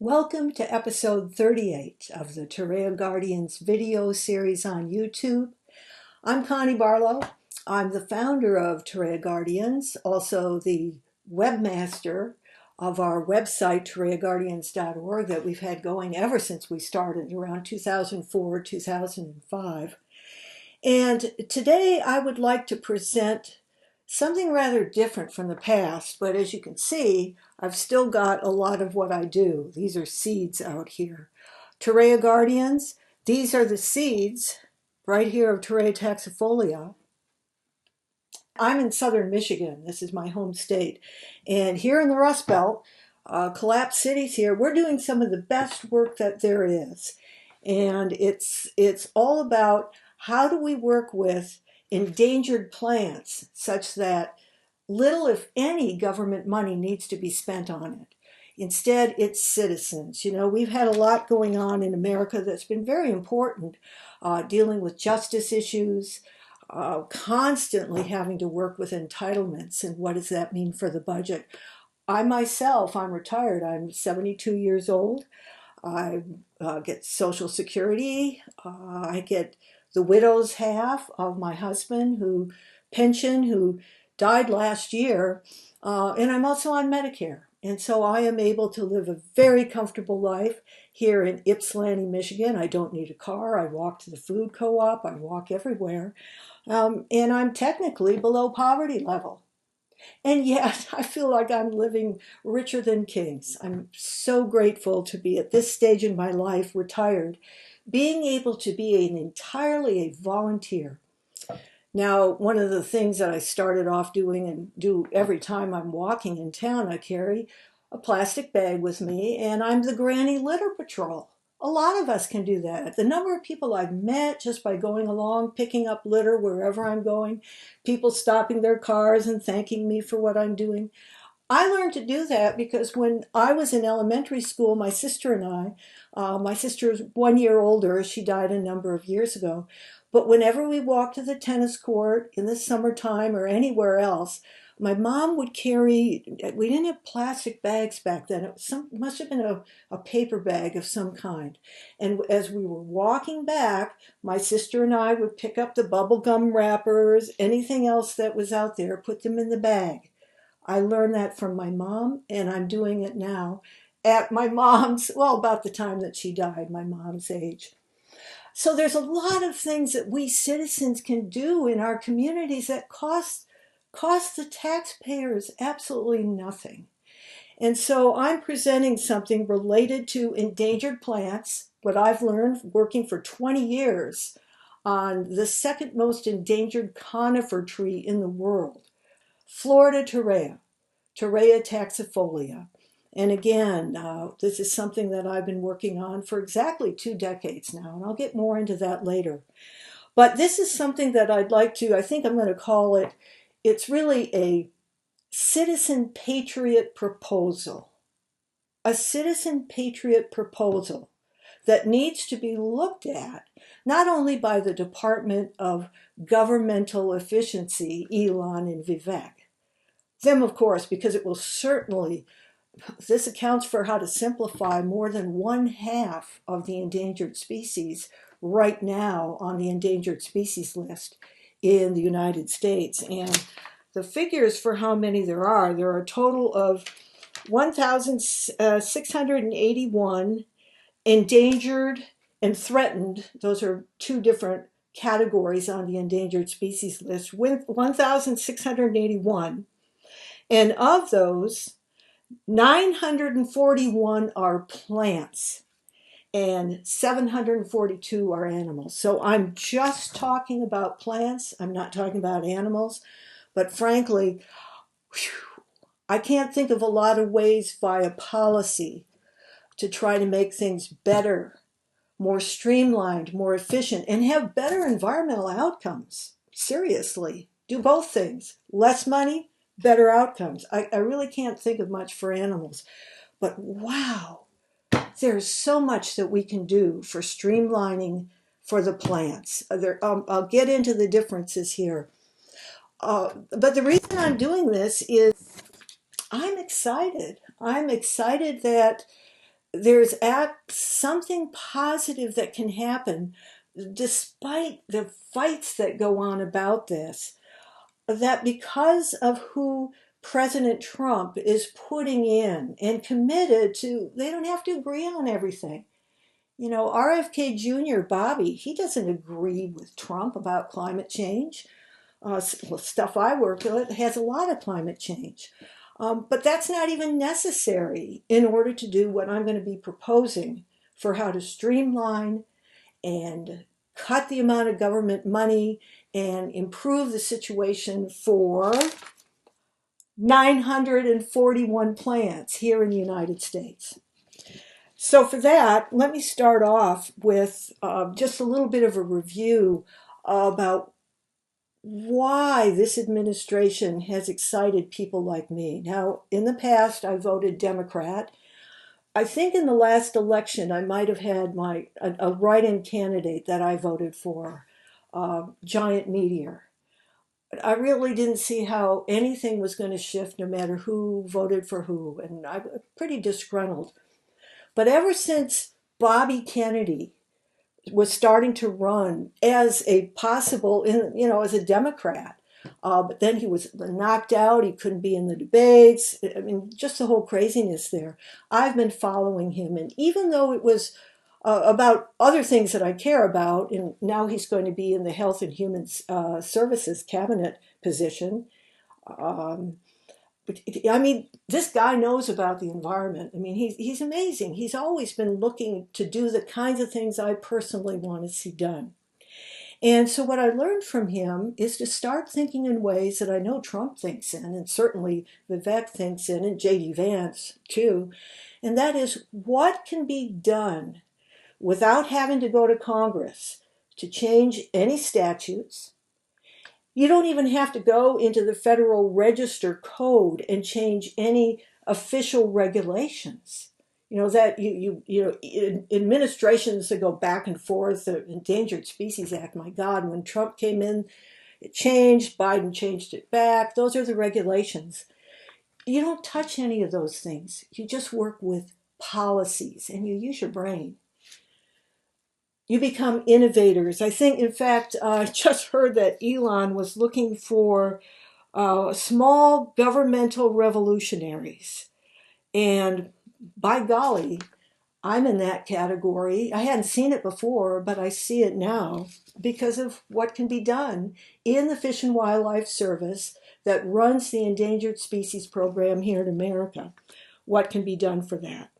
Welcome to episode 38 of the Torreya Guardians video series on YouTube. I'm Connie Barlow. I'm the founder of Torreya Guardians, also the webmaster of our website, torreyaguardians.org, that we've had going ever since we started around 2004, 2005. And today I would like to present something rather different from the past, but as you can see, I've still got a lot of what I do. These are seeds out here. Torreya Guardians, these are the seeds right here of Torreya taxifolia. I'm in southern Michigan. This is my home state. And here in the Rust Belt, collapsed cities here, we're doing some of the best work that there is. And it's all about how do we work with endangered plants such that little, if any, government money needs to be spent on it. Instead, it's citizens. You know, we've had a lot going on in America that's been very important, dealing with justice issues, constantly having to work with entitlements and what does that mean for the budget. I'm retired. I'm 72 years old. I get Social Security. I get the widow's half of my husband, who died last year, and I'm also on Medicare. And so I am able to live a very comfortable life here in Ypsilanti, Michigan. I don't need a car. I walk to the food co-op. I walk everywhere. And I'm technically below poverty level. And yet I feel like I'm living richer than kings. I'm so grateful to be at this stage in my life, retired, being able to be entirely a volunteer. Now, one of the things that I started off doing and do every time I'm walking in town, I carry a plastic bag with me, and I'm the granny litter patrol. A lot of us can do that. The number of people I've met just by going along, picking up litter wherever I'm going, people stopping their cars and thanking me for what I'm doing. I learned to do that because when I was in elementary school, my sister and my sister is 1 year older. She died a number of years ago. But whenever we walked to the tennis court in the summertime or anywhere else, my mom would carry, we didn't have plastic bags back then. It must have been a paper bag of some kind. And as we were walking back, my sister and I would pick up the bubble gum wrappers, anything else that was out there, put them in the bag. I learned that from my mom, and I'm doing it now at my mom's, well, about the time that she died, my mom's age. So there's a lot of things that we citizens can do in our communities that cost the taxpayers absolutely nothing. And so I'm presenting something related to endangered plants, what I've learned working for 20 years on the second most endangered conifer tree in the world. Florida Torreya, Torreya taxifolia. And again, this is something that I've been working on for exactly 2 decades now, and I'll get more into that later. But this is something that I think I'm going to call it, it's really a citizen patriot proposal. A citizen patriot proposal that needs to be looked at not only by the Department of Governmental Efficiency, Elon and Vivek, them, of course, because it will certainly, this accounts for how to simplify more than 1/2 of the endangered species right now on the endangered species list in the United States. And the figures for how many there are a total of 1,681 endangered and threatened. Those are 2 different categories on the endangered species list, with 1,681. And of those, 941 are plants and 742 are animals. So I'm just talking about plants. I'm not talking about animals. But frankly, I can't think of a lot of ways via policy to try to make things better, more streamlined, more efficient, and have better environmental outcomes. Seriously, do both things. Less money, better outcomes. I really can't think of much for animals, but wow, there's so much that we can do for streamlining for the plants. I'll get into the differences here. But the reason I'm doing this is I'm excited. I'm excited that there's something positive that can happen despite the fights that go on about this, that because of who President Trump is putting in and committed to, they don't have to agree on everything. You know, RFK Jr., Bobby, he doesn't agree with Trump about climate change. Stuff I work with has a lot of climate change. But that's not even necessary in order to do what I'm going to be proposing for how to streamline and cut the amount of government money and improve the situation for 941 plants here in the United States. So for that, let me start off with just a little bit of a review about why this administration has excited people like me. Now, in the past, I voted Democrat. I think in the last election, I might have had a write-in candidate that I voted for, Giant Meteor. But I really didn't see how anything was going to shift no matter who voted for who, and I'm pretty disgruntled. But ever since Bobby Kennedy was starting to run as a possible, as a Democrat, but then he was knocked out. He couldn't be in the debates. I mean, just the whole craziness there. I've been following him, and even though it was about other things that I care about, and now he's going to be in the Health and Human Services cabinet position. But I mean, this guy knows about the environment. I mean, he's amazing. He's always been looking to do the kinds of things I personally want to see done. And so what I learned from him is to start thinking in ways that I know Trump thinks in, and certainly Vivek thinks in, and J.D. Vance too. And that is, what can be done without having to go to Congress to change any statutes. You don't even have to go into the Federal Register Code and change any official regulations. You know, that administrations that go back and forth, the Endangered Species Act, my God, when Trump came in, it changed, Biden changed it back. Those are the regulations. You don't touch any of those things. You just work with policies and you use your brain. You become innovators. I think, in fact, I just heard that Elon was looking for small governmental revolutionaries. And by golly, I'm in that category. I hadn't seen it before, but I see it now because of what can be done in the Fish and Wildlife Service that runs the Endangered Species Program here in America. What can be done for that?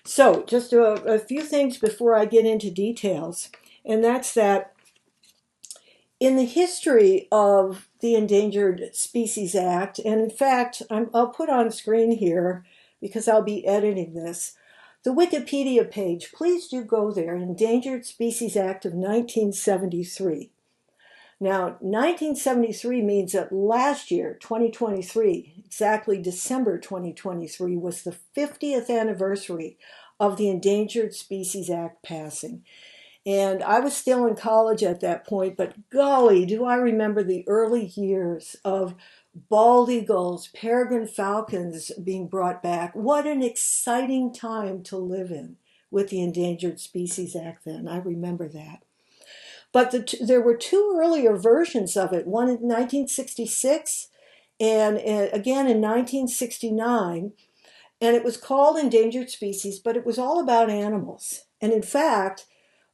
So just a few things before I get into details, and that's that in the history of the Endangered Species Act, and in fact, I'll put on screen here because I'll be editing this, the Wikipedia page, please do go there, Endangered Species Act of 1973. Now, 1973 means that last year, 2023, exactly December 2023, was the 50th anniversary of the Endangered Species Act passing. And I was still in college at that point, but golly, do I remember the early years of bald eagles, peregrine falcons being brought back. What an exciting time to live in with the Endangered Species Act then. I remember that. But there were two earlier versions of it, one in 1966 and again in 1969. And it was called Endangered Species, but it was all about animals. And in fact,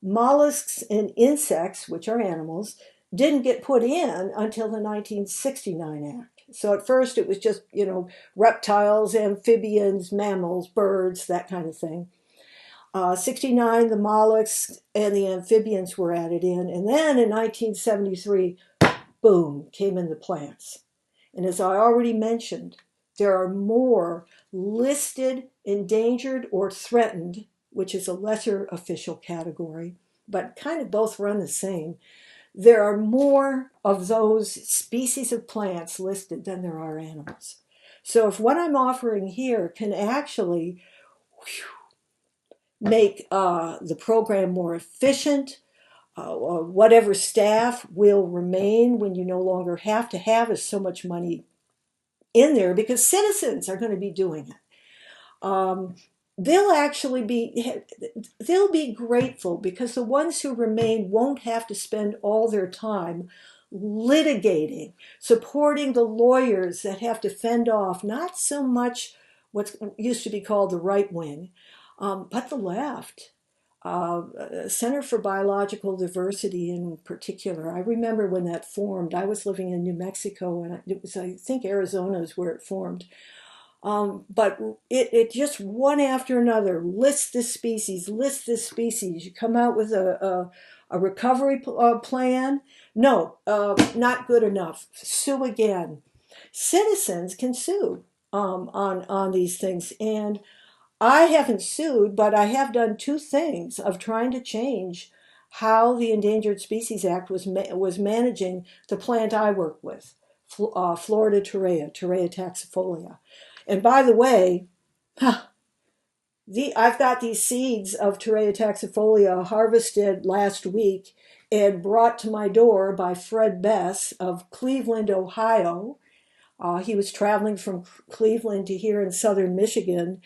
mollusks and insects, which are animals, didn't get put in until the 1969 Act. So at first it was just, reptiles, amphibians, mammals, birds, that kind of thing. 69, the mollusks and the amphibians were added in. And then in 1973, boom, came in the plants. And as I already mentioned, there are more listed, endangered, or threatened, which is a lesser official category, but kind of both run the same. There are more of those species of plants listed than there are animals. So if what I'm offering here can actually make the program more efficient, whatever staff will remain when you no longer have to have so much money in there because citizens are going to be doing it. they'll be grateful because the ones who remain won't have to spend all their time litigating, supporting the lawyers that have to fend off not so much what used to be called the right wing, but the left. Center for Biological Diversity in particular. I remember when that formed. I was living in New Mexico, and it was, I think, Arizona is where it formed. But it just one after another, list this species, list this species. You come out with a recovery plan. No, not good enough. Sue again. Citizens can sue on these things. And I haven't sued, but I have done two things of trying to change how the Endangered Species Act was managing the plant I work with, Florida Torreya taxifolia. And by the way, I've got these seeds of Torreya taxifolia harvested last week and brought to my door by Fred Bess of Cleveland, Ohio. He was traveling from Cleveland to here in southern Michigan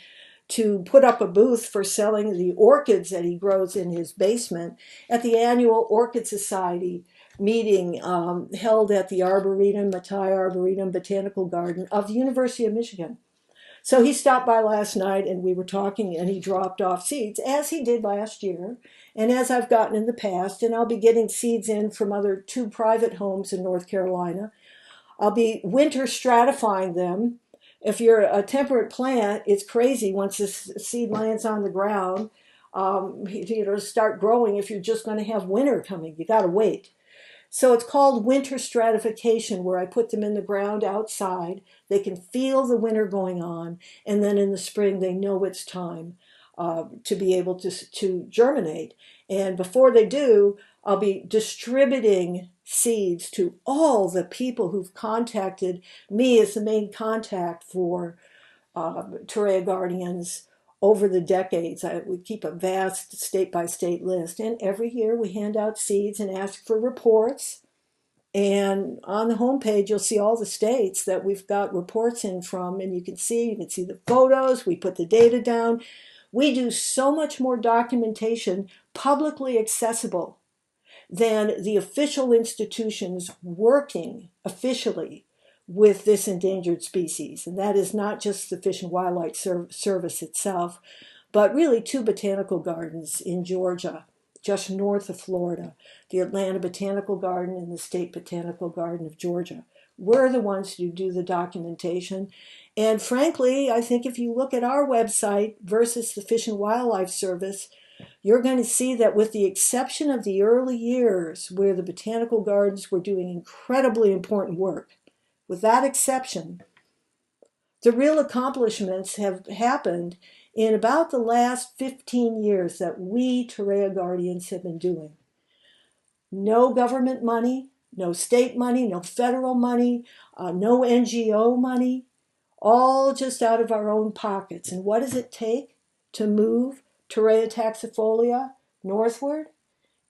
to put up a booth for selling the orchids that he grows in his basement at the annual Orchid Society meeting held at the Mattei Arboretum Botanical Garden of the University of Michigan. So he stopped by last night and we were talking, and he dropped off seeds, as he did last year, and as I've gotten in the past, and I'll be getting seeds in from two private homes in North Carolina. I'll be winter stratifying them. If you're a temperate plant, it's crazy once the seed lands on the ground, start growing. If you're just going to have winter coming, you got to wait. So it's called winter stratification, where I put them in the ground outside. They can feel the winter going on, and then in the spring they know it's time to be able to germinate. And before they do, I'll be distributing seeds to all the people who've contacted me as the main contact for Torreya Guardians over the decades. We keep a vast state-by-state list, and every year we hand out seeds and ask for reports. And on the homepage, you'll see all the states that we've got reports in from, and you can see the photos, we put the data down. We do so much more documentation publicly accessible than the official institutions working officially with this endangered species. And that is not just the Fish and Wildlife Service itself, but really two botanical gardens in Georgia, just north of Florida, the Atlanta Botanical Garden and the State Botanical Garden of Georgia. We're the ones who do the documentation. And frankly, I think if you look at our website versus the Fish and Wildlife Service, you're going to see that with the exception of the early years where the botanical gardens were doing incredibly important work, with that exception, the real accomplishments have happened in about the last 15 years that we Torreya Guardians have been doing. No government money, no state money, no federal money, no NGO money, all just out of our own pockets. And what does it take to move Torreya taxifolia northward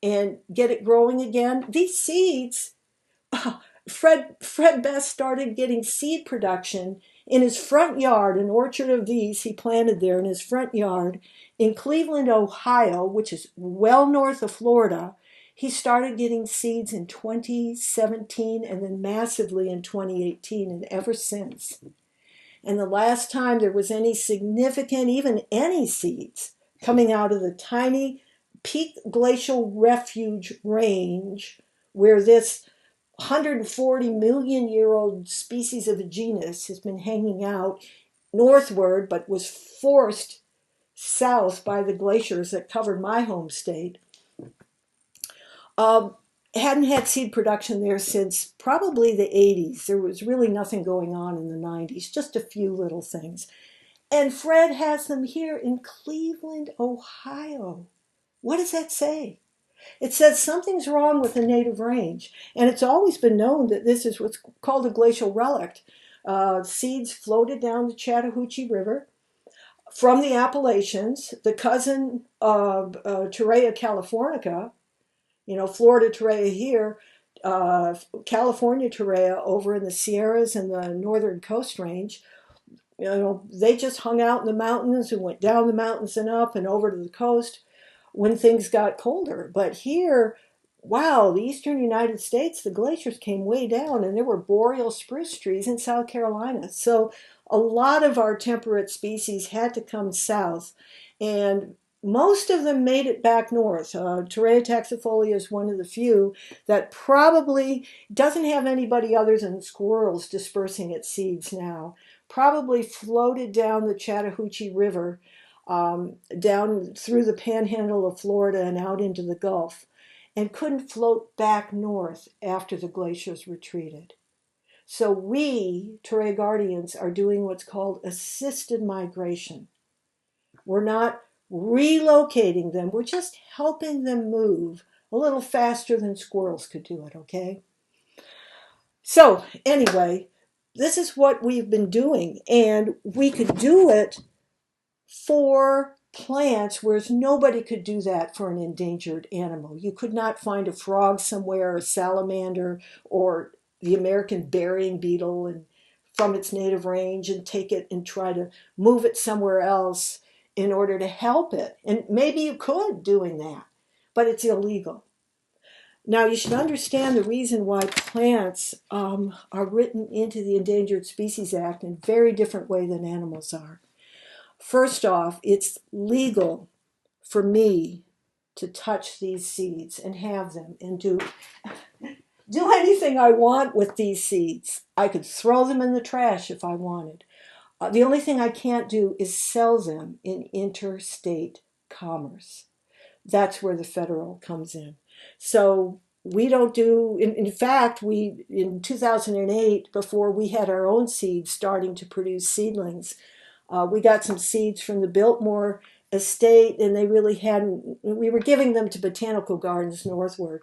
and get it growing again? These seeds, Fred Bess started getting seed production in his front yard, an orchard of these he planted there in his front yard in Cleveland, Ohio, which is well north of Florida. He started getting seeds in 2017 and then massively in 2018, and ever since. And the last time there was any significant, even any seeds coming out of the tiny peak glacial refuge range where this 140 million year old species of a genus has been hanging out northward, but was forced south by the glaciers that covered my home state. Hadn't had seed production there since probably the 80s. There was really nothing going on in the 90s, just a few little things. And Fred has them here in Cleveland, Ohio. What does that say? It says something's wrong with the native range. And it's always been known that this is what's called a glacial relict. Seeds floated down the Chattahoochee River from the Appalachians. The cousin of Torreya californica, Florida Torreya here, California Torreya over in the Sierras and the northern Coast Range, they just hung out in the mountains and went down the mountains and up and over to the coast when things got colder. But here, wow, the eastern United States, the glaciers came way down and there were boreal spruce trees in South Carolina. So a lot of our temperate species had to come south, and most of them made it back north. Torreya taxifolia is one of the few that probably doesn't have anybody other than squirrels dispersing its seeds now. Probably floated down the Chattahoochee River, down through the panhandle of Florida and out into the Gulf, and couldn't float back north after the glaciers retreated. So we, Torreya Guardians, are doing what's called assisted migration. We're not relocating them, we're just helping them move a little faster than squirrels could do it, okay? So anyway, this is what we've been doing, and we could do it for plants, whereas nobody could do that for an endangered animal. You could not find a frog somewhere, a salamander, or the American burying beetle and from its native range and take it and try to move it somewhere else in order to help it. And maybe you could doing that, but it's illegal. Now, you should understand the reason why plants are written into the Endangered Species Act in a very different way than animals are. First off, it's legal for me to touch these seeds and have them and do anything I want with these seeds. I could throw them in the trash if I wanted. The only thing I can't do is sell them in interstate commerce. That's where the federal comes in. So we don't do, in fact, in 2008, before we had our own seeds starting to produce seedlings, we got some seeds from the Biltmore estate, and they really hadn't, we were giving them to botanical gardens northward.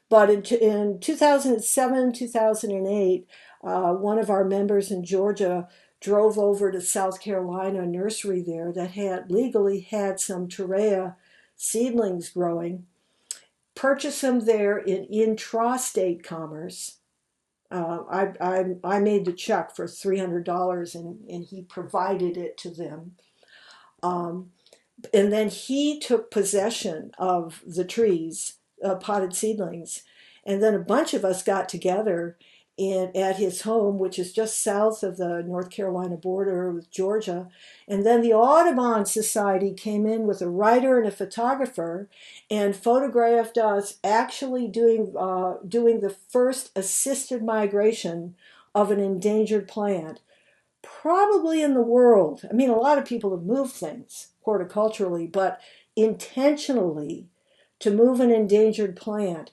But in 2007, 2008, one of our members in Georgia drove over to South Carolina, a nursery there that had legally had some Torreya seedlings growing, purchased them there in intrastate commerce. I made the check for $300 and he provided it to them. And then he took possession of the trees, potted seedlings. And then a bunch of us got together at his home, which is just south of the North Carolina border with Georgia. And then the Audubon Society came in with a writer and a photographer and photographed us actually doing the first assisted migration of an endangered plant, probably in the world. I mean, a lot of people have moved things horticulturally, but intentionally to move an endangered plant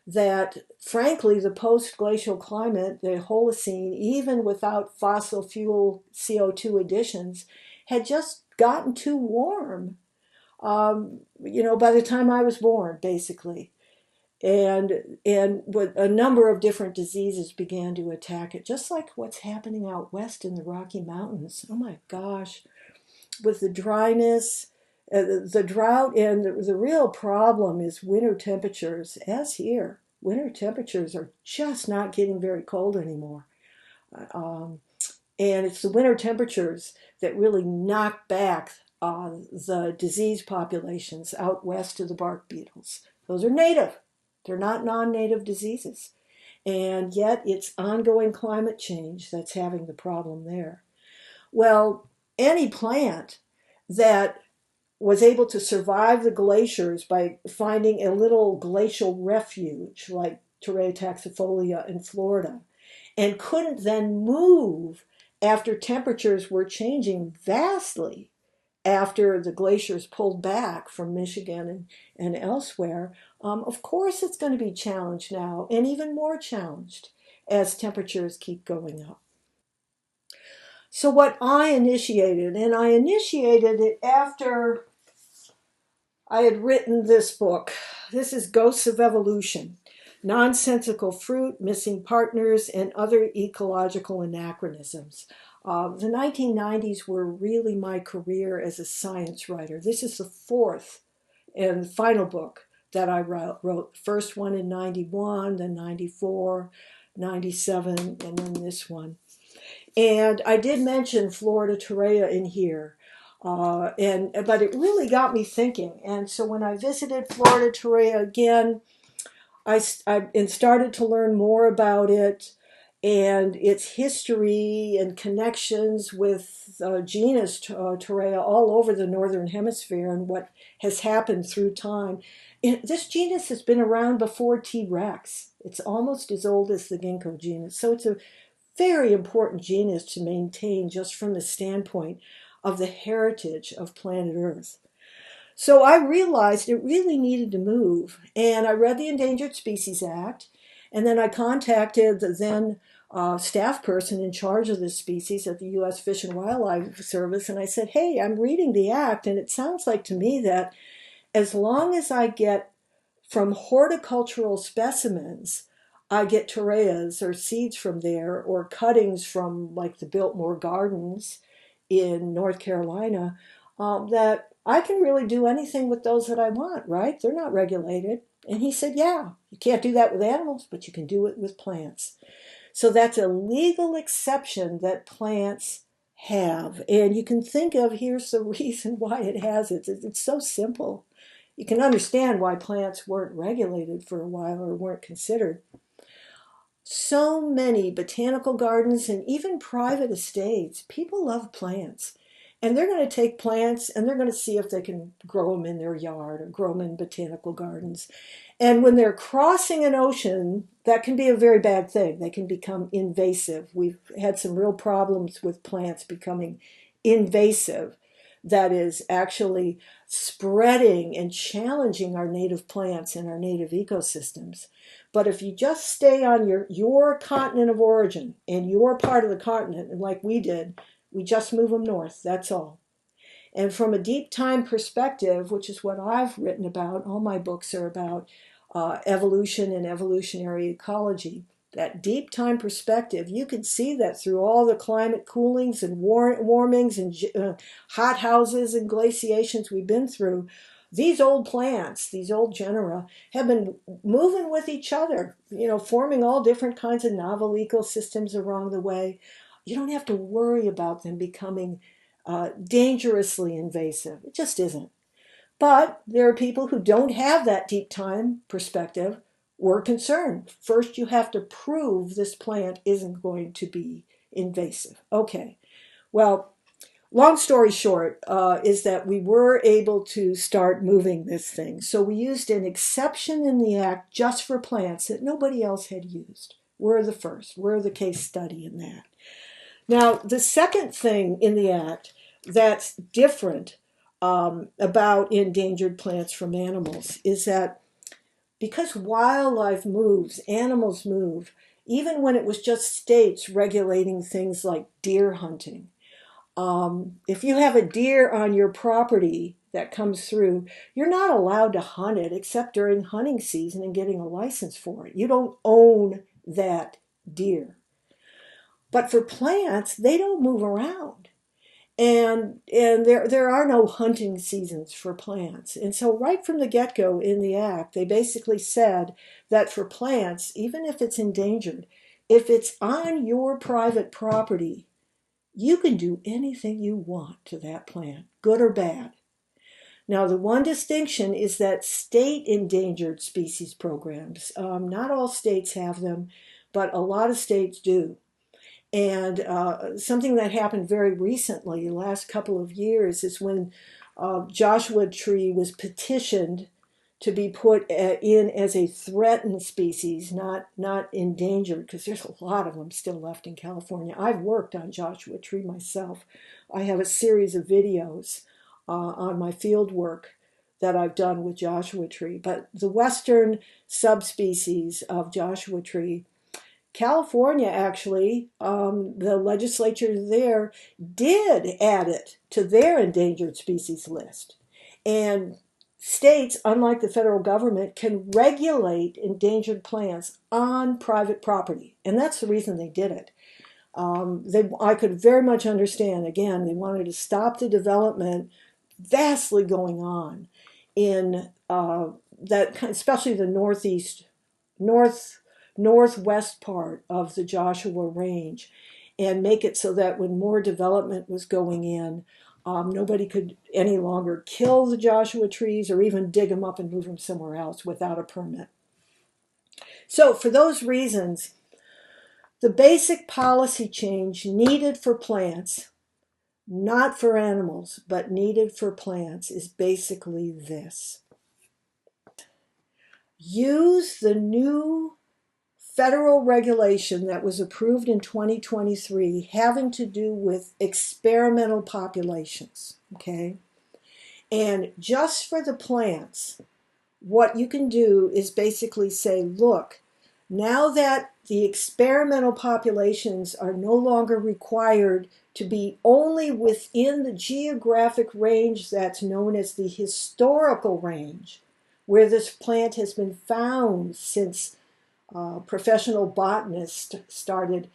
that, frankly, the post-glacial climate, the Holocene, even without fossil fuel CO2 additions, had just gotten too warm, by the time I was born, basically. And with a number of different diseases began to attack it, just like what's happening out west in the Rocky Mountains. Oh my gosh, with the dryness, the drought, and the real problem is winter temperatures, as here. Winter temperatures are just not getting very cold anymore. And it's the winter temperatures that really knock back the disease populations out west of the bark beetles. Those are native. They're not non-native diseases. And yet it's ongoing climate change that's having the problem there. Well, any plant that was able to survive the glaciers by finding a little glacial refuge like Torreya taxifolia in Florida, and couldn't then move after temperatures were changing vastly after the glaciers pulled back from Michigan and elsewhere, of course it's going to be challenged now, and even more challenged as temperatures keep going up. So what I initiated, and I initiated it after I had written this book. This is Ghosts of Evolution: Nonsensical Fruit, Missing Partners, and Other Ecological Anachronisms. The 1990s were really my career as a science writer. This is the fourth and final book that I wrote. First one in 91, then 94, 97, and then this one. And I did mention Florida Torreya in here. But it really got me thinking. And so when I visited Florida Torreya again, I started to learn more about it and its history and connections with genus Torreya all over the northern hemisphere and what has happened through time. This genus has been around before T. rex. It's almost as old as the ginkgo genus. So it's a very important genus to maintain just from the standpoint of the heritage of planet Earth. So I realized it really needed to move. And I read the Endangered Species Act. And then I contacted the then staff person in charge of this species at the U.S. Fish and Wildlife Service. And I said, hey, I'm reading the act. And it sounds like to me that as long as I get from horticultural specimens, I get torreyas or seeds from there or cuttings from like the Biltmore Gardens in North Carolina, that I can really do anything with those that I want, right? They're not regulated. And he said, yeah, you can't do that with animals, but you can do it with plants. So that's a legal exception that plants have. And you can think of, here's the reason why it has it. It's so simple. You can understand why plants weren't regulated for a while or weren't considered. So many botanical gardens and even private estates, people love plants. And they're going to take plants and they're going to see if they can grow them in their yard or grow them in botanical gardens. And when they're crossing an ocean, that can be a very bad thing. They can become invasive. We've had some real problems with plants becoming invasive. That is actually spreading and challenging our native plants and our native ecosystems. But if you just stay on your continent of origin and your part of the continent, and like we did, we just move them north, that's all. And from a deep time perspective, which is what I've written about, all my books are about evolution and evolutionary ecology. That deep time perspective, you can see that through all the climate coolings and warmings and hot houses and glaciations we've been through. These old plants, these old genera, have been moving with each other, forming all different kinds of novel ecosystems along the way. You don't have to worry about them becoming dangerously invasive. It just isn't. But there are people who don't have that deep time perspective. We're concerned. First, you have to prove this plant isn't going to be invasive. Okay, well, long story short is that we were able to start moving this thing. So we used an exception in the act just for plants that nobody else had used. We're the first. We're the case study in that. Now, the second thing in the act that's different about endangered plants from animals is that because wildlife moves, animals move, even when it was just states regulating things like deer hunting. If you have a deer on your property that comes through, you're not allowed to hunt it except during hunting season and getting a license for it. You don't own that deer. But for plants, they don't move around. And there are no hunting seasons for plants. And so right from the get-go in the act, they basically said that for plants, even if it's endangered, if it's on your private property, you can do anything you want to that plant, good or bad. Now, the one distinction is that state endangered species programs, not all states have them, but a lot of states do. And something that happened very recently, the last couple of years, is when Joshua tree was petitioned to be put in as a threatened species, not endangered, because there's a lot of them still left in California. I've worked on Joshua tree myself. I have a series of videos on my field work that I've done with Joshua tree. But the western subspecies of Joshua tree, California actually, the legislature there did add it to their endangered species list. And states, unlike the federal government, can regulate endangered plants on private property. And that's the reason they did it. I could very much understand, again, they wanted to stop the development vastly going on in that, especially the northwest part of the Joshua Range. and make it so that when more development was going in, nobody could any longer kill the Joshua trees or even dig them up and move them somewhere else without a permit. So for those reasons, the basic policy change needed for plants, not for animals, but needed for plants, is basically this. Use the new federal regulation that was approved in 2023 having to do with experimental populations, okay? And just for the plants, what you can do is basically say, look, now that the experimental populations are no longer required to be only within the geographic range that's known as the historical range, where this plant has been found since professional botanists started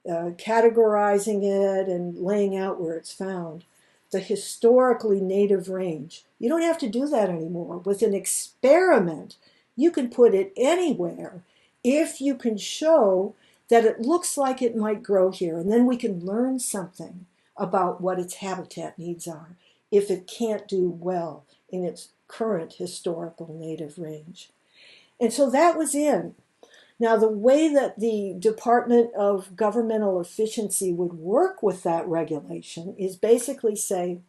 categorizing it and laying out where it's found, the historically native range. You don't have to do that anymore. With an experiment, you can put it anywhere if you can show that it looks like it might grow here, and then we can learn something about what its habitat needs are if it can't do well in its current historical native range. And so that was in. Now, the way that the Department of Governmental Efficiency would work with that regulation is basically say,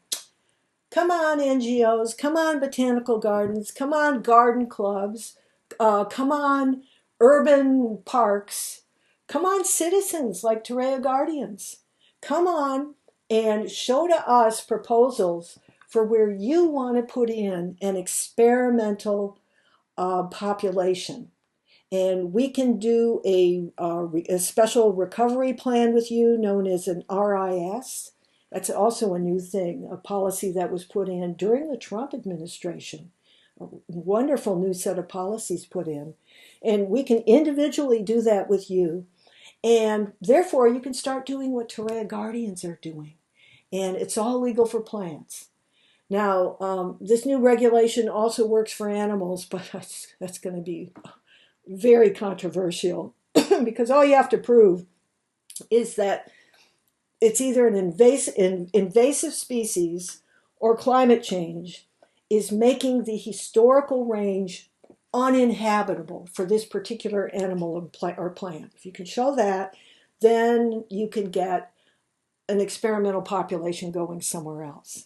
come on NGOs, come on botanical gardens, come on garden clubs, come on urban parks, come on citizens like Torreya Guardians, come on and show to us proposals for where you want to put in an experimental population. And we can do a special recovery plan with you known as an RIS. That's also a new thing, a policy that was put in during the Trump administration. A wonderful new set of policies put in. And we can individually do that with you. And therefore, you can start doing what Torreya Guardians are doing. And it's all legal for plants. Now, this new regulation also works for animals, but that's going to be very controversial because all you have to prove is that it's either an invasive species or climate change is making the historical range uninhabitable for this particular animal or plant. If you can show that, then you can get an experimental population going somewhere else.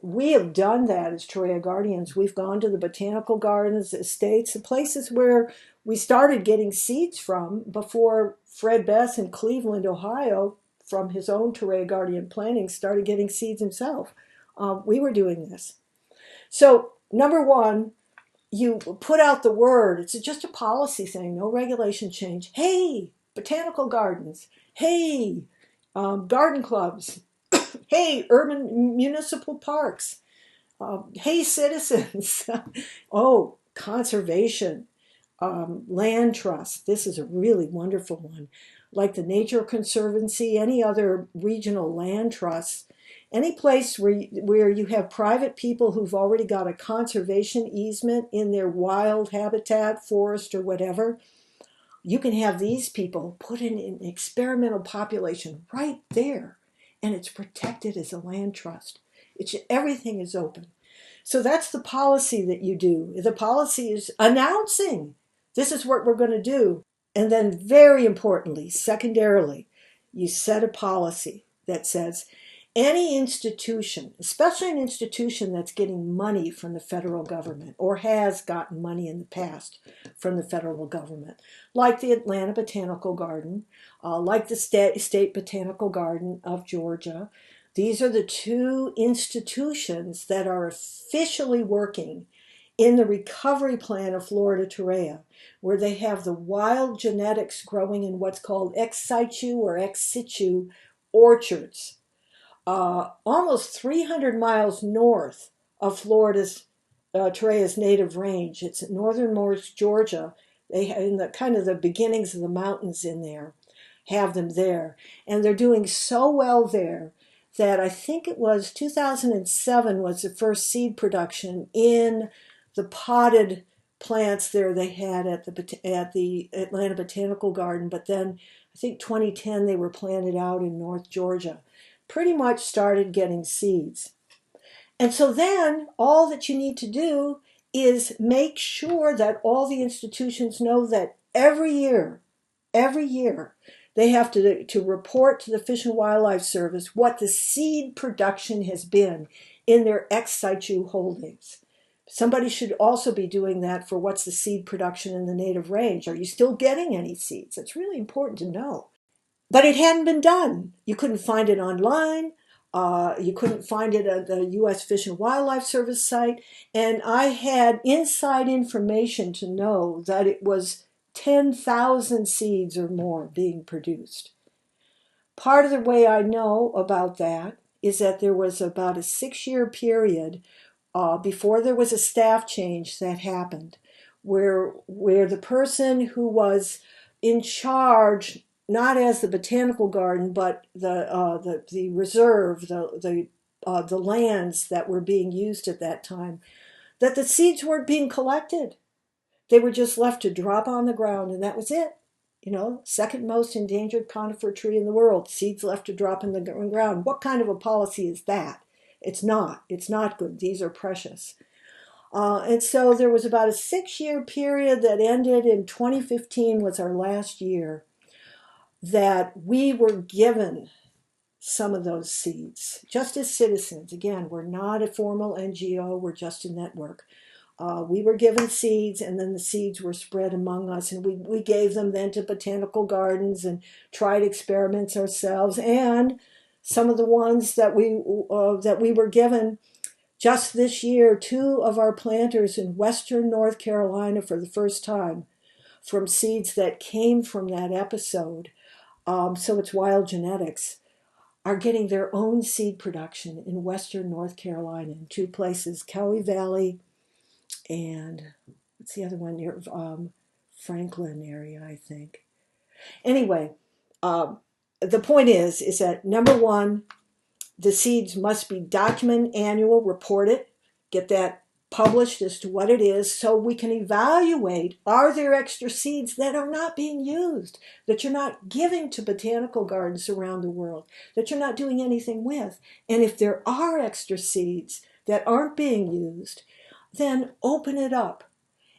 We have done that as Torreya Guardians. We've gone to the botanical gardens, estates, the places where we started getting seeds from before Fred Bess in Cleveland, Ohio, from his own Torreya Guardian planting, started getting seeds himself. We were doing this. So, number one, you put out the word. It's just a policy thing, no regulation change. Hey, botanical gardens. Hey, garden clubs. Hey, urban municipal parks. Hey, citizens. Oh, conservation. Land trust. This is a really wonderful one. Like the Nature Conservancy, any other regional land trusts, any place where you have private people who've already got a conservation easement in their wild habitat, forest, or whatever, you can have these people put in an experimental population right there. And it's protected as a land trust. Everything is open. So that's the policy that you do. The policy is announcing this is what we're going to do. And then very importantly, secondarily, you set a policy that says any institution, especially an institution that's getting money from the federal government or has gotten money in the past from the federal government, like the Atlanta Botanical Garden, like the State Botanical Garden of Georgia. These are the two institutions that are officially working in the recovery plan of Florida Torreya, where they have the wild genetics growing in what's called ex situ or ex situ orchards. Almost 300 miles north of Florida's Torreya's native range. It's northernmost Georgia. They have in the kind of the beginnings of the mountains in there, have them there. And they're doing so well there that I think it was 2007 was the first seed production in the potted plants there they had at the Atlanta Botanical Garden, but then I think 2010 they were planted out in North Georgia. Pretty much started getting seeds. And so then all that you need to do is make sure that all the institutions know that every year, they have to report to the Fish and Wildlife Service what the seed production has been in their ex situ holdings. Somebody should also be doing that for what's the seed production in the native range. Are you still getting any seeds? It's really important to know. But it hadn't been done. You couldn't find it online. You couldn't find it at the U.S. Fish and Wildlife Service site. And I had inside information to know that it was 10,000 seeds or more being produced. Part of the way I know about that is that there was about a 6-year period before there was a staff change that happened, where the person who was in charge, not as the botanical garden, but the reserve, the lands that were being used at that time, that the seeds weren't being collected. They were just left to drop on the ground, and that was it. Second most endangered conifer tree in the world, seeds left to drop in the ground. What kind of a policy is that? It's not. It's not good. These are precious. And so there was about a 6-year period that ended in 2015 was our last year that we were given some of those seeds just as citizens. Again, we're not a formal NGO. We're just a network. We were given seeds, and then the seeds were spread among us, and we gave them then to botanical gardens and tried experiments ourselves. And some of the ones that we were given just this year, 2 of our planters in Western North Carolina for the first time from seeds that came from that episode, so it's wild genetics, are getting their own seed production in Western North Carolina in 2 places, Cowee Valley and what's the other one near Franklin area, I think. Anyway, the point is that number one, the seeds must be documented, annual, reported, get that published as to what it is so we can evaluate, are there extra seeds that are not being used, that you're not giving to botanical gardens around the world, that you're not doing anything with. And if there are extra seeds that aren't being used, then open it up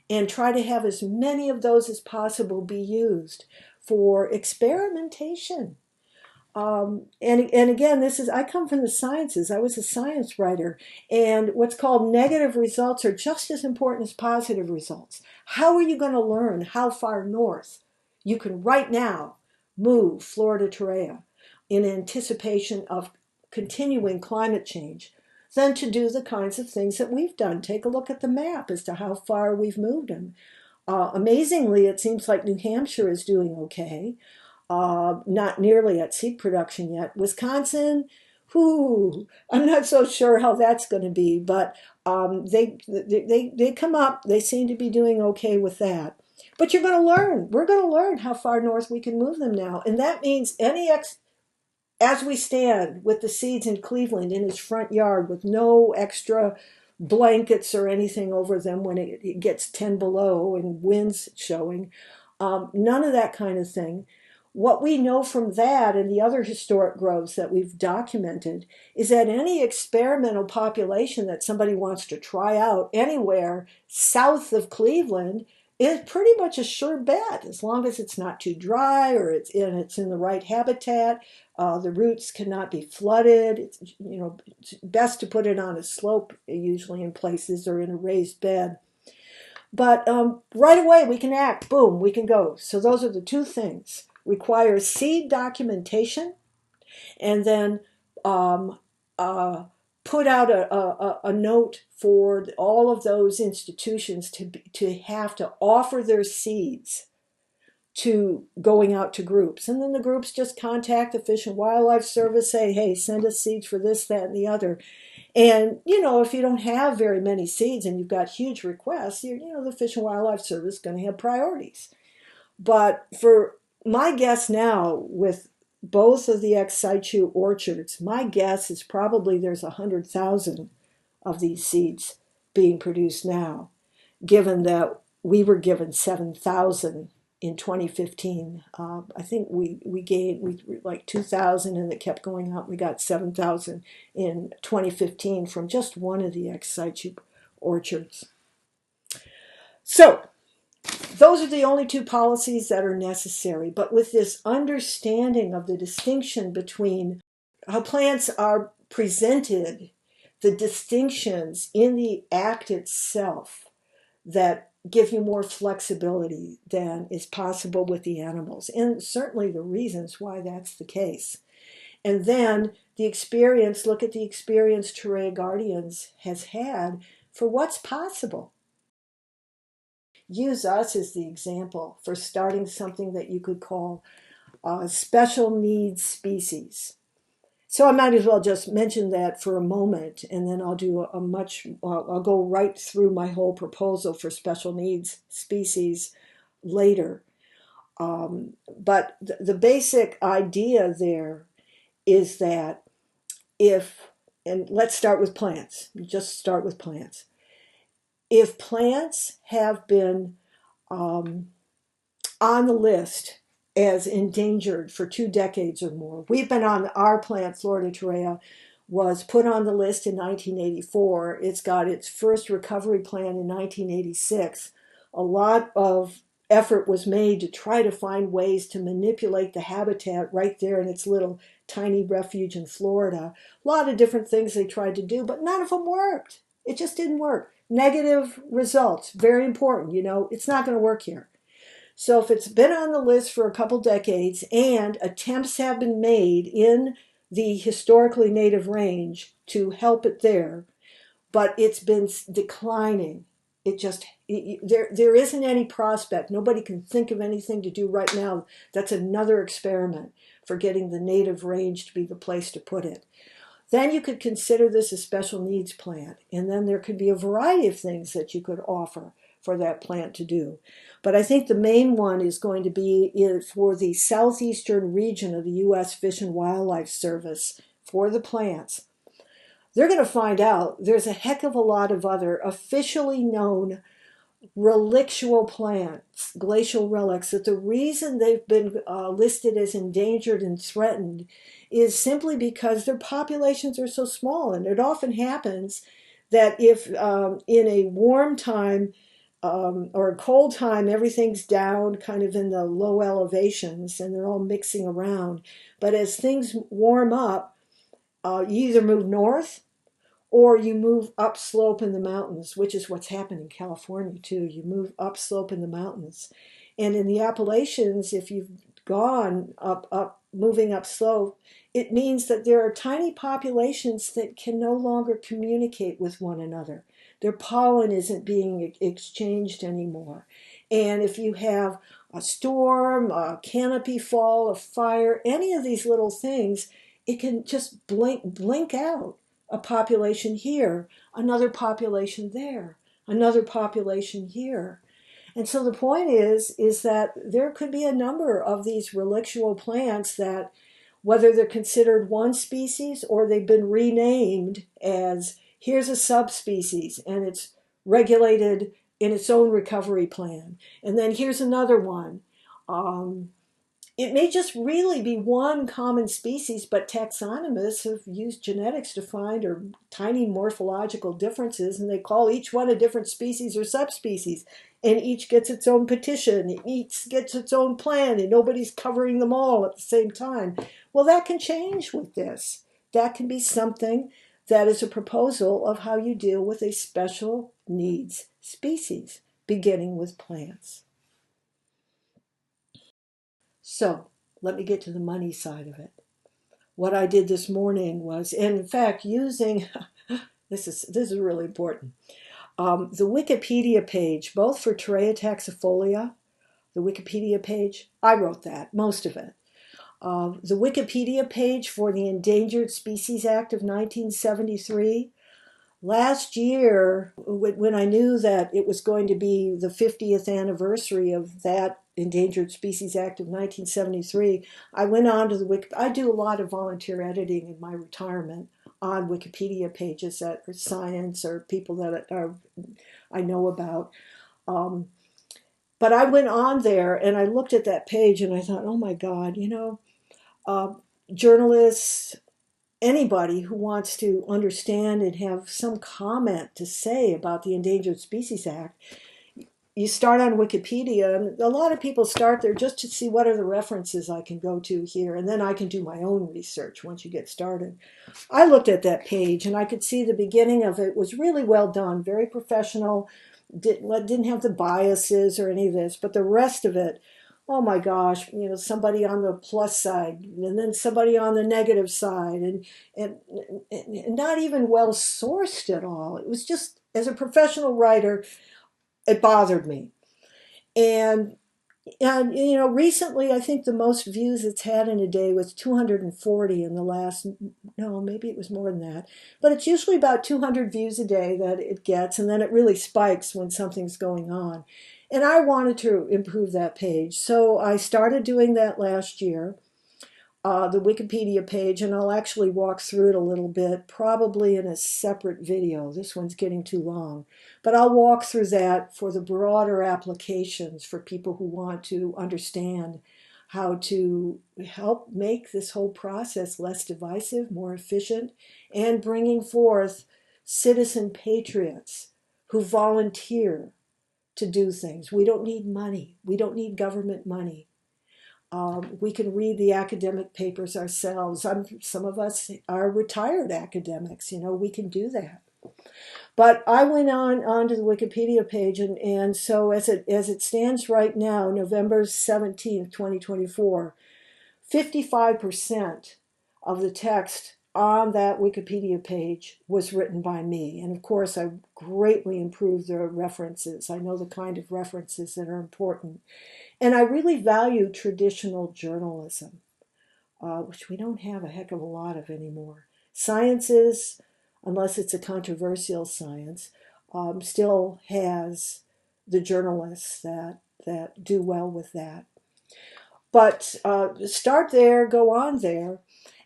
and try to have as many of those as possible be used for experimentation. And again, I come from the sciences. I was a science writer, and what's called negative results are just as important as positive results. How are you going to learn how far north you can right now move Florida Torreya in anticipation of continuing climate change than to do the kinds of things that we've done? Take a look at the map as to how far we've moved them. Amazingly, it seems like New Hampshire is doing okay. Not nearly at seed production yet. Wisconsin, I'm not so sure how that's going to be, but they come up. They seem to be doing okay with that. But you're going to learn. We're going to learn how far north we can move them now, and that means as we stand with the seeds in Cleveland in his front yard with no extra blankets or anything over them when it gets 10 below and winds showing, none of that kind of thing. What we know from that and the other historic groves that we've documented is that any experimental population that somebody wants to try out anywhere south of Cleveland is pretty much a sure bet, as long as it's not too dry or it's in the right habitat. The roots cannot be flooded. It's best to put it on a slope, usually in places, or in a raised bed. But right away we can act. Boom, we can go. So those are the 2 things. Requires seed documentation, and then put out a note for all of those institutions to have to offer their seeds to going out to groups. And then the groups just contact the Fish and Wildlife Service, say, hey, send us seeds for this, that, and the other. And, if you don't have very many seeds and you've got huge requests, the Fish and Wildlife Service is going to have priorities. But for my guess now, with both of the ex situ orchards, my guess is probably there's 100,000 of these seeds being produced now, given that we were given 7,000 in 2015. I think we like 2,000 and it kept going up. We got 7,000 in 2015 from just one of the ex situ orchards. So those are the only two policies that are necessary. But with this understanding of the distinction between how plants are presented, the distinctions in the act itself that give you more flexibility than is possible with the animals, and certainly the reasons why that's the case. And then the experience, look at the experience Torreya Guardians has had for what's possible. Use us as the example for starting something that you could call special needs species. So I might as well just mention that for a moment, and then I'll do I'll go right through my whole proposal for special needs species later. But the basic idea there is that and let's start with plants, just start with plants. If plants have been on the list as endangered for 2 decades or more. We've been on our plant, Florida Torreya, was put on the list in 1984. It's got its first recovery plan in 1986. A lot of effort was made to try to find ways to manipulate the habitat right there in its little tiny refuge in Florida. A lot of different things they tried to do, but none of them worked. It just didn't work. Negative results, very important. It's not going to work here. So if it's been on the list for a couple decades and attempts have been made in the historically native range to help it there, but it's been declining, there isn't any prospect. Nobody can think of anything to do right now. That's another experiment for getting the native range to be the place to put it. Then you could consider this a special needs plant, and then there could be a variety of things that you could offer for that plant to do. But I think the main one is going to be for the southeastern region of the U.S. Fish and Wildlife Service for the plants. They're going to find out there's a heck of a lot of other officially known relictual plants, glacial relics, that the reason they've been listed as endangered and threatened is simply because their populations are so small. And it often happens that if in a warm time or a cold time, everything's down kind of in the low elevations and they're all mixing around. But as things warm up, you either move north or you move upslope in the mountains, which is what's happened in California too. You move upslope in the mountains. And in the Appalachians, if you've gone moving upslope, it means that there are tiny populations that can no longer communicate with one another. Their pollen isn't being exchanged anymore. And if you have a storm, a canopy fall, a fire, any of these little things, it can just blink out a population here, another population there, another population here. And so the point is that there could be a number of these relictual plants that, whether they're considered one species or they've been renamed as, here's a subspecies and it's regulated in its own recovery plan. And then here's another one. It may just really be one common species, but taxonomists have used genetics to find tiny morphological differences, and they call each one a different species or subspecies. And each gets its own petition, each gets its own plan, and nobody's covering them all at the same time. Well, that can change with this. That can be something that is a proposal of how you deal with a special needs species, beginning with plants. So let me get to the money side of it. What I did this morning was, and in fact, using, this is really important, the Wikipedia page, both for Torreya taxifolia, the Wikipedia page, I wrote that, most of it. The Wikipedia page for the Endangered Species Act of 1973. Last year, when I knew that it was going to be the 50th anniversary of that Endangered Species Act of 1973, I went on to the I do a lot of volunteer editing in my retirement on Wikipedia pages that are science or people that I know about. But I went on there and I looked at that page and I thought, oh my God, uh, journalists, anybody who wants to understand and have some comment to say about the Endangered Species Act, you start on Wikipedia, and a lot of people start there just to see what are the references I can go to here, and then I can do my own research once you get started. I looked at that page, and I could see the beginning of it was really well done, very professional, didn't have the biases or any of this, but the rest of it, oh my gosh, somebody on the plus side, and then somebody on the negative side, and not even well sourced at all. It was just, as a professional writer, it bothered me. And recently I think the most views it's had in a day was 240 in the last, no, maybe it was more than that, but it's usually about 200 views a day that it gets, and then it really spikes when something's going on. And I wanted to improve that page, so I started doing that last year. The Wikipedia page, and I'll actually walk through it a little bit, probably in a separate video. This one's getting too long. But I'll walk through that for the broader applications for people who want to understand how to help make this whole process less divisive, more efficient, and bringing forth citizen patriots who volunteer to do things. We don't need money. We don't need government money. We can read the academic papers ourselves. Some of us are retired academics, we can do that. But I went onto the Wikipedia page, and so as it stands right now, November 17th, 2024, 55% of the text on that Wikipedia page was written by me. And of course, I greatly improved the references. I know the kind of references that are important. And I really value traditional journalism, which we don't have a heck of a lot of anymore. Sciences, unless it's a controversial science, still has the journalists that do well with that. But start there, go on there.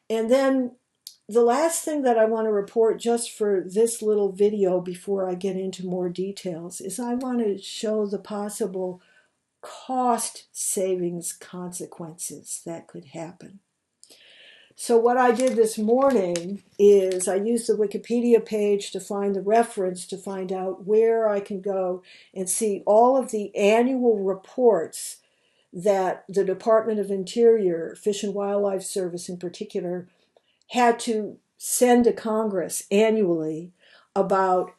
And then the last thing that I want to report just for this little video before I get into more details is I want to show the possible cost savings consequences that could happen. So what I did this morning is I used the Wikipedia page to find the reference to find out where I can go and see all of the annual reports that the Department of Interior, Fish and Wildlife Service in particular, had to send to Congress annually about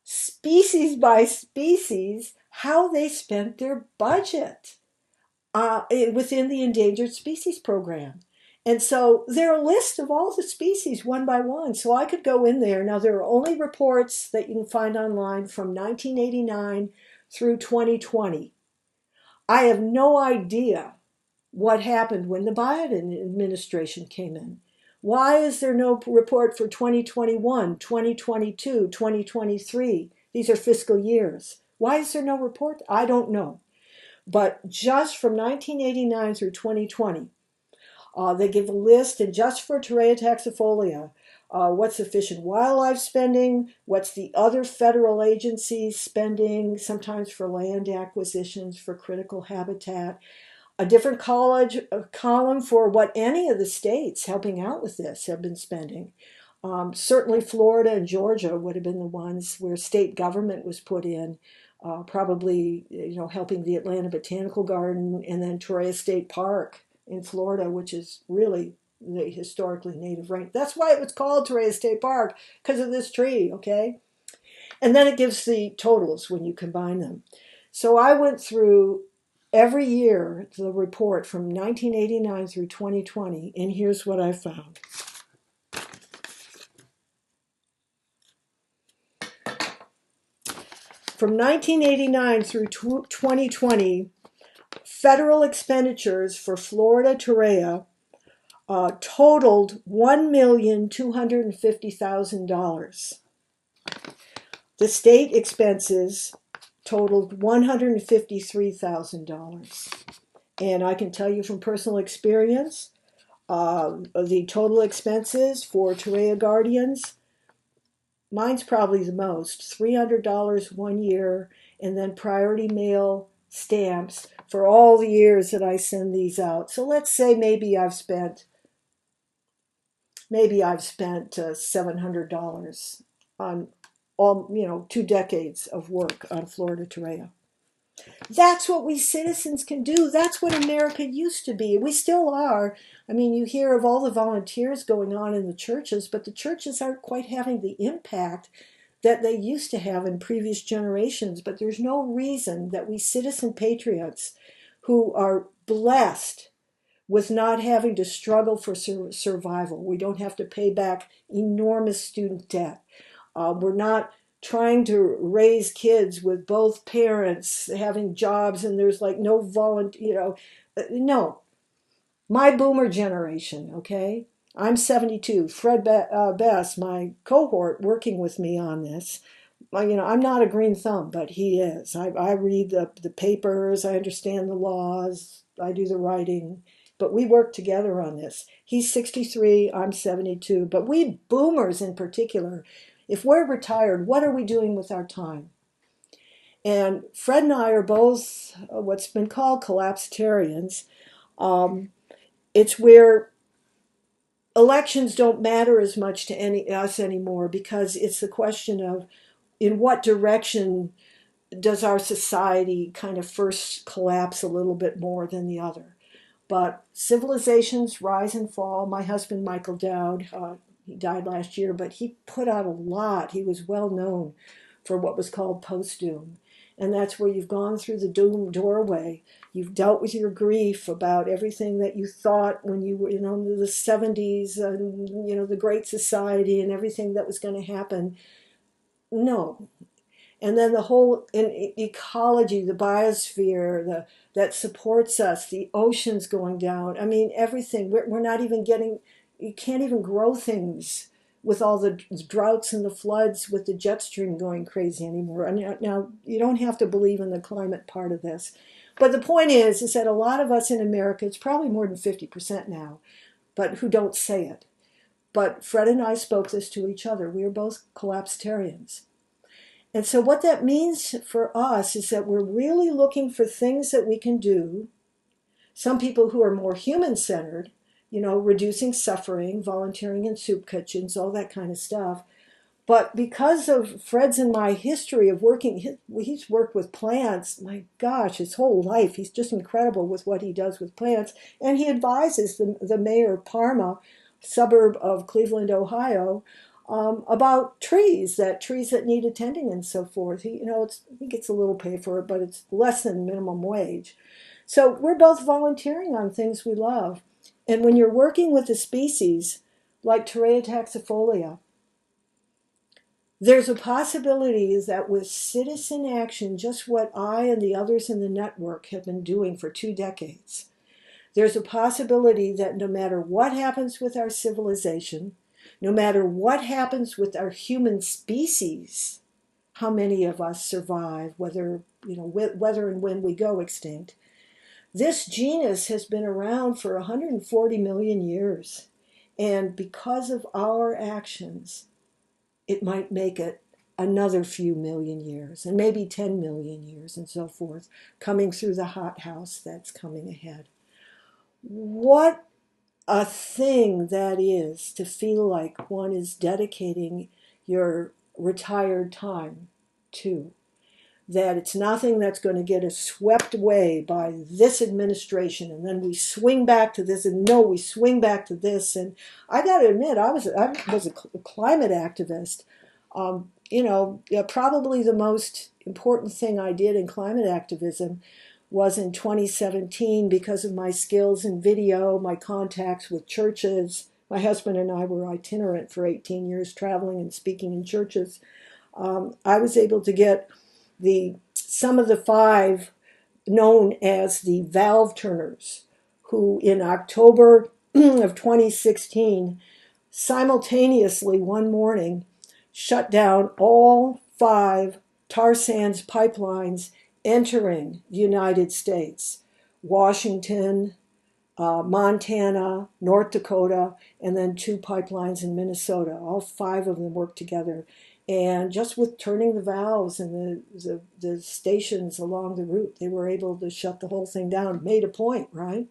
species by species how they spent their budget within the Endangered Species Program. And so there are a list of all the species one by one. So I could go in there. Now, there are only reports that you can find online from 1989 through 2020. I have no idea what happened when the Biden administration came in. Why is there no report for 2021, 2022, 2023? These are fiscal years. Why is there no report? I don't know. But just from 1989 through 2020, they give a list, and just for Torreya taxifolia, what's the Fish and Wildlife spending, what's the other federal agencies spending, sometimes for land acquisitions, for critical habitat, a different column for what any of the states helping out with this have been spending. Certainly Florida and Georgia would have been the ones where state government was put in, probably helping the Atlanta Botanical Garden, and then Torreya State Park in Florida, which is really the historically native range. That's why it was called Torreya State Park, because of this tree, okay? And then it gives the totals when you combine them. So I went through every year the report from 1989 through 2020, and here's what I found. From 1989 through 2020, federal expenditures for Florida Torreya totaled $1,250,000. The state expenses totaled $153,000. And I can tell you from personal experience, the total expenses for Torreya Guardians, mine's probably the most, $300 one year, and then priority mail, stamps for all the years that I send these out. So let's say maybe I've spent $700 on all 2 decades of work on Florida Torreya. That's what we citizens can do. That's what America used to be. We still are. I mean, you hear of all the volunteers going on in the churches, but the churches aren't quite having the impact that they used to have in previous generations. But there's no reason that we citizen patriots who are blessed with not having to struggle for survival. We don't have to pay back enormous student debt. We're not trying to raise kids with both parents having jobs and there's like no volunteer, no. My boomer generation, okay? I'm 72. Fred Bess, my cohort working with me on this, I'm not a green thumb, but he is. I read the papers, I understand the laws, I do the writing, but we work together on this. He's 63, I'm 72, but we boomers in particular, if we're retired, what are we doing with our time? And Fred and I are both what's been called collapsitarians. It's where elections don't matter as much to us anymore because it's the question of in what direction does our society kind of first collapse a little bit more than the other. But civilizations rise and fall. My husband, Michael Dowd, he died last year, but he put out a lot. He was well known for what was called post-doom. And that's where you've gone through the doom doorway. You've dealt with your grief about everything that you thought when you were, in the 70s and, the Great Society and everything that was going to happen. No. And then the whole ecology, the biosphere, that supports us, the oceans going down. I mean, everything. We're not even getting, you can't even grow things with all the droughts and the floods with the jet stream going crazy anymore. Now, you don't have to believe in the climate part of this. But the point is that a lot of us in America, it's probably more than 50% now, but who don't say it. But Fred and I spoke this to each other. We are both collapsitarians. And so what that means for us is that we're really looking for things that we can do. Some people who are more human-centered, reducing suffering, volunteering in soup kitchens, all that kind of stuff. But because of Fred's and my history of working, he's worked with plants, my gosh, his whole life. He's just incredible with what he does with plants. And he advises the mayor of Parma, suburb of Cleveland, Ohio, about trees that need attending and so forth. He gets a little pay for it, but it's less than minimum wage. So we're both volunteering on things we love. And when you're working with a species like Torreya taxifolia, there's a possibility that with citizen action, just what I and the others in the network have been doing for 2 decades, there's a possibility that no matter what happens with our civilization, no matter what happens with our human species, how many of us survive, whether and when we go extinct, this genus has been around for 140 million years. And because of our actions, it might make it another few million years, and maybe 10 million years and so forth, coming through the hothouse that's coming ahead. What a thing that is to feel like one is dedicating your retired time to. That it's nothing that's going to get us swept away by this administration, and then we swing back to this, and no, we swing back to this. And I got to admit, I was a climate activist. Probably the most important thing I did in climate activism was in 2017 because of my skills in video, my contacts with churches. My husband and I were itinerant for 18 years, traveling and speaking in churches. I was able to get some of the 5 known as the valve turners, who in October of 2016, simultaneously one morning, shut down all 5 tar sands pipelines entering the United States, Washington, Montana, North Dakota, and then 2 pipelines in Minnesota. All 5 of them worked together. And just with turning the valves and the stations along the route, they were able to shut the whole thing down. Made a point, right?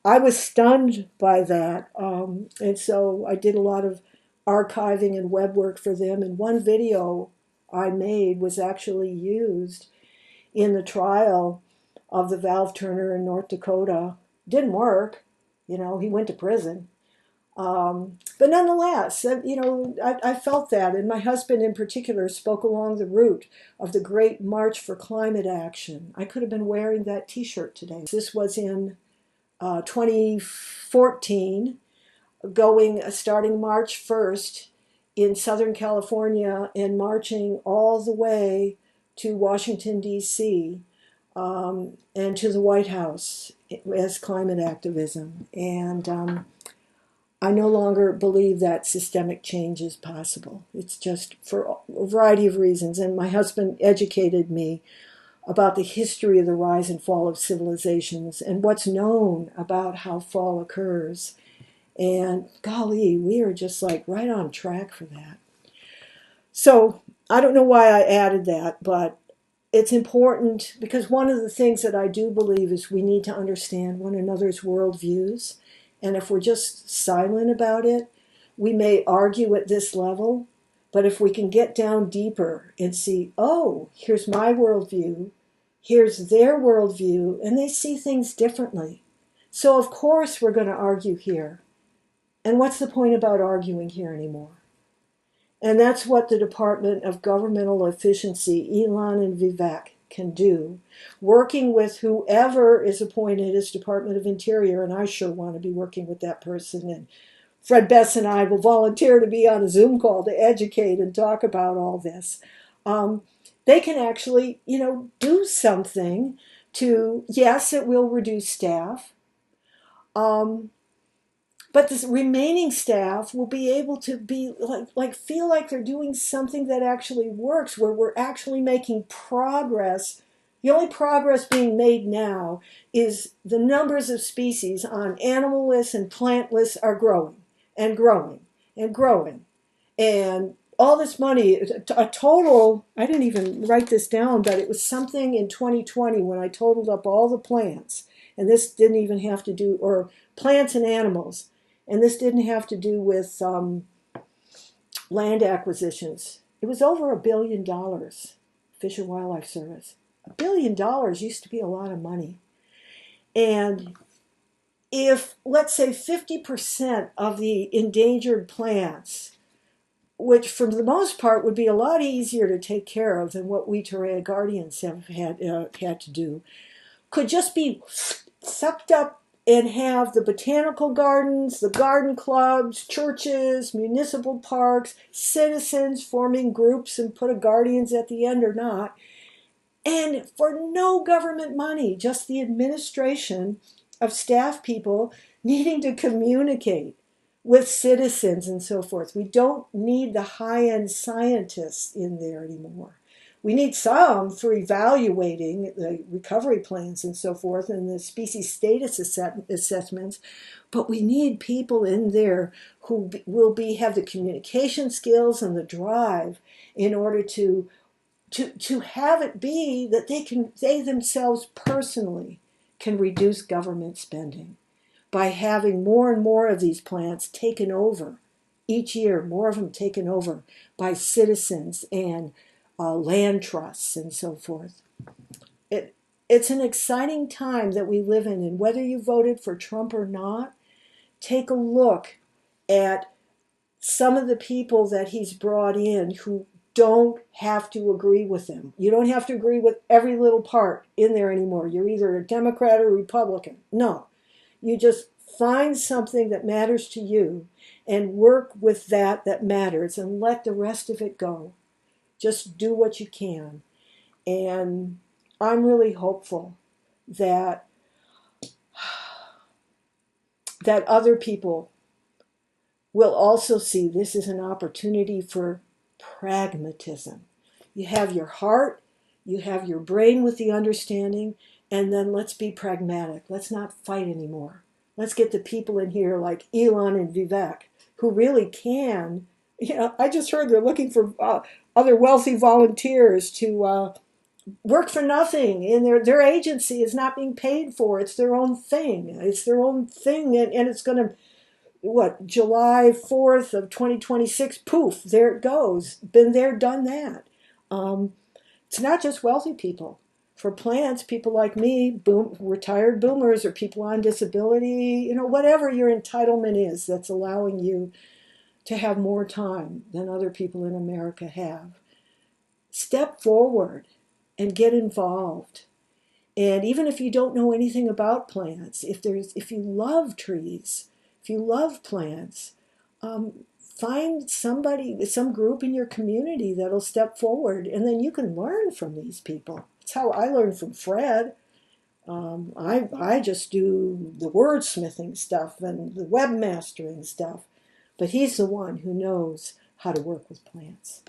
I was stunned by that. And so I did a lot of archiving and web work for them. And one video I made was actually used in the trial of the valve turner in North Dakota. Didn't work. You know, he went to prison. But nonetheless, I felt that. And my husband in particular spoke along the route of the Great March for Climate Action. I could have been wearing that t-shirt today. This was in 2014, starting March 1st in Southern California and marching all the way to Washington, D.C., and to the White House as climate activism. And I no longer believe that systemic change is possible. It's just for a variety of reasons. And my husband educated me about the history of the rise and fall of civilizations and what's known about how fall occurs. And golly, we are just like right on track for that. So I don't know why I added that, but it's important because one of the things that I do believe is we need to understand one another's worldviews. And if we're just silent about it, we may argue at this level. But if we can get down deeper and see, oh, here's my worldview, here's their worldview, and they see things differently. So of course we're going to argue here. And what's the point about arguing here anymore? And that's what the Department of Governmental Efficiency, Elon and Vivek, can do, working with whoever is appointed as Department of Interior, and I sure want to be working with that person. And Fred Bess and I will volunteer to be on a Zoom call to educate and talk about all this. They can actually, do something to, yes, it will reduce staff, but the remaining staff will be able to be feel like they're doing something that actually works, where we're actually making progress. The only progress being made now is the numbers of species on animal lists and plant lists are growing and growing and growing. And all this money, a total, I didn't even write this down, but it was something in 2020 when I totaled up all the plants, and this didn't even have to do, or plants and animals, and this didn't have to do with land acquisitions. It was over $1 billion, Fish and Wildlife Service. $1 billion used to be a lot of money. And if, let's say, 50% of the endangered plants, which for the most part would be a lot easier to take care of than what we Torreya Guardians have had to do, could just be sucked up and have the botanical gardens, the garden clubs, churches, municipal parks, citizens forming groups and put a guardians at the end or not, and for no government money, just the administration of staff people needing to communicate with citizens and so forth. We don't need the high-end scientists in there anymore. We need some for evaluating the recovery plans and so forth and the species status assessments, but we need people in there who will have the communication skills and the drive in order to have it be that they themselves personally can reduce government spending by having more and more of these plants taken over each year, more of them taken over by citizens and land trusts and so forth. It's an exciting time that we live in, and whether you voted for Trump or not, take a look at some of the people that he's brought in who don't have to agree with him. You don't have to agree with every little part in there anymore. You're either a Democrat or Republican. No, you just find something that matters to you and work with that matters and let the rest of it go. Just do what you can. And I'm really hopeful that other people will also see this as an opportunity for pragmatism. You have your heart, you have your brain with the understanding, and then let's be pragmatic. Let's not fight anymore. Let's get the people in here like Elon and Vivek who really can I just heard they're looking for other wealthy volunteers to work for nothing, and their agency is not being paid for. It's their own thing. It's their own thing, and it's going to, what, July 4th of 2026, poof, there it goes. Been there, done that. Um, it's not just wealthy people. For plants, people like me, retired boomers, or people on disability, whatever your entitlement is that's allowing you to have more time than other people in America have. Step forward and get involved. And even if you don't know anything about plants, if you love trees, if you love plants, find somebody, some group in your community that'll step forward, and then you can learn from these people. That's how I learned from Fred. I just do the wordsmithing stuff and the webmastering stuff, but he's the one who knows how to work with plants.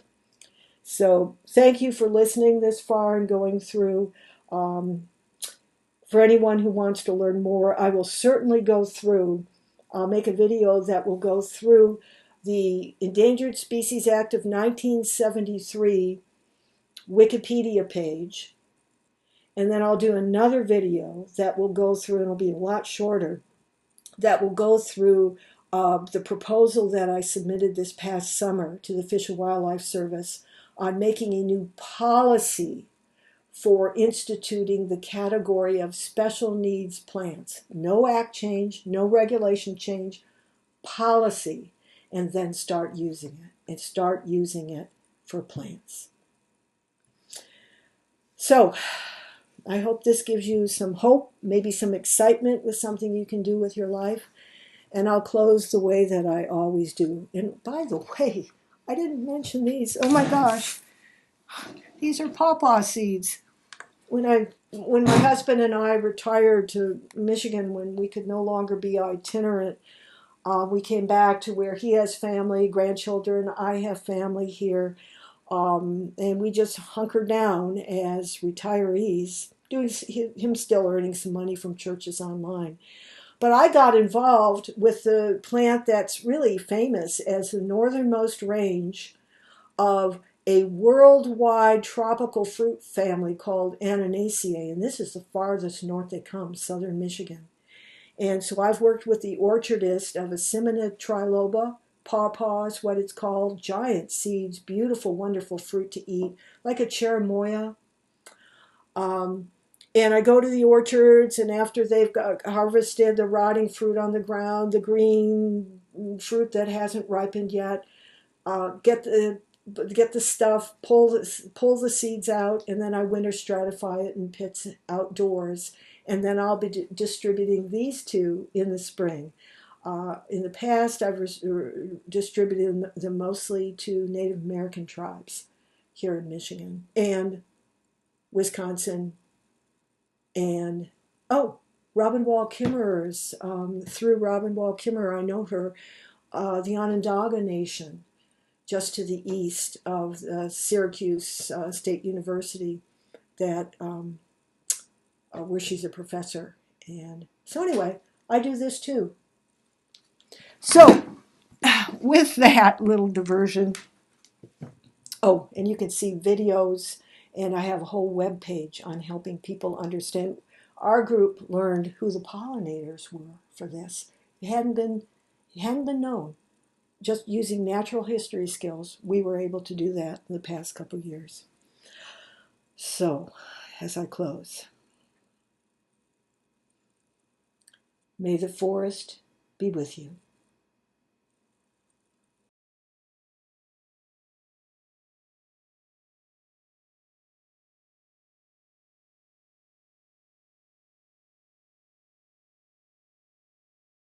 So thank you for listening this far and going through. For anyone who wants to learn more, I will certainly go through. I'll make a video that will go through the Endangered Species Act of 1973 Wikipedia page. And then I'll do another video that will go through, and it'll be a lot shorter, that will go through the proposal that I submitted this past summer to the Fish and Wildlife Service on making a new policy for instituting the category of special needs plants. No act change, no regulation change, policy, and then start using it, and start using it for plants. So I hope this gives you some hope, maybe some excitement with something you can do with your life. And I'll close the way that I always do. And by the way, I didn't mention these. Oh my gosh, these are pawpaw seeds. When my husband and I retired to Michigan, when we could no longer be itinerant, we came back to where he has family, grandchildren, I have family here, and we just hunkered down as retirees, doing him still earning some money from churches online. But I got involved with the plant that's really famous as the northernmost range of a worldwide tropical fruit family called Ananaceae, and this is the farthest north they come, southern Michigan. And so I've worked with the orchardist of Asimina triloba, pawpaw is what it's called, giant seeds, beautiful, wonderful fruit to eat, like a cherimoya. And I go to the orchards, and after they've harvested the rotting fruit on the ground, the green fruit that hasn't ripened yet, get the stuff, pull the seeds out, and then I winter stratify it in pits outdoors. And then I'll be distributing these two in the spring. In the past, I've distributed them mostly to Native American tribes here in Michigan and Wisconsin. And, Robin Wall Kimmerers, through Robin Wall Kimmerer, I know her, the Onondaga Nation, just to the east of Syracuse State University, that where she's a professor. And so anyway, I do this too. So with that little diversion, and you can see videos, and I have a whole web page on helping people understand. Our group learned who the pollinators were for this. It hadn't been known. Just using natural history skills, we were able to do that in the past couple of years. So, as I close, may the forest be with you.